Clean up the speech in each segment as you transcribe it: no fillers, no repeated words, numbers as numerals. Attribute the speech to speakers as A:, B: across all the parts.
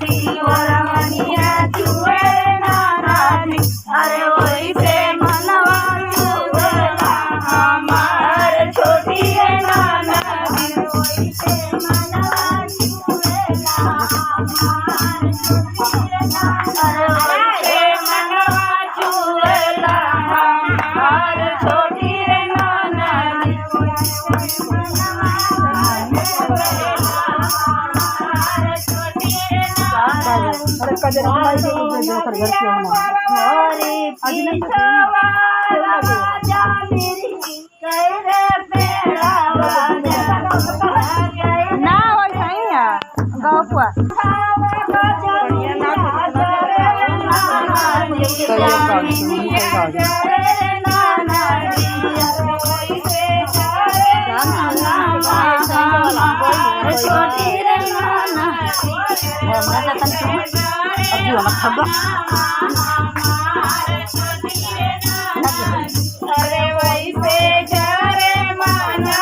A: दी वरमनिया चुए नाना दी अरे वही से मनवा चुएला हमार छोटी रे नाना दी वही से मनवा चुएला हमार छोटी रे नाना अरे वही से मनवा चुएला हमार छोटी रे नाना दी
B: अरे कजर भाई के ऊपर जो कर घर के होना
A: अरे पिछवाला राजा मेरी तेरे पेड़ावा
B: ना वैसा ही है गाँव पुआ
A: अरे वैसे करे माना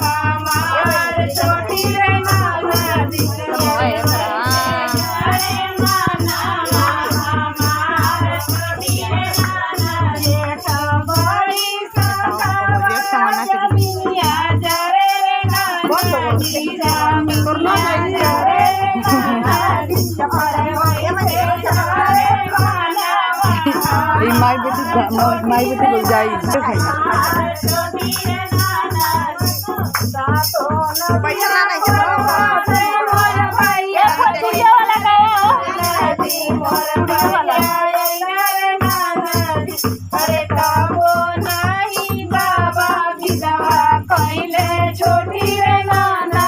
A: हमार छोटी रे नाना दी अरे माना हमार छोटी रे नाना जेठा बड़ी साका जमिया जरे रे नाना दी जमिया जरे रे नाना दी अरे वैसे करे माना
B: माई बेटी बोल जाई पैसा ना नहीं
A: अरे काबो नहीं बाबा विधवा कैले छोटी रे नाना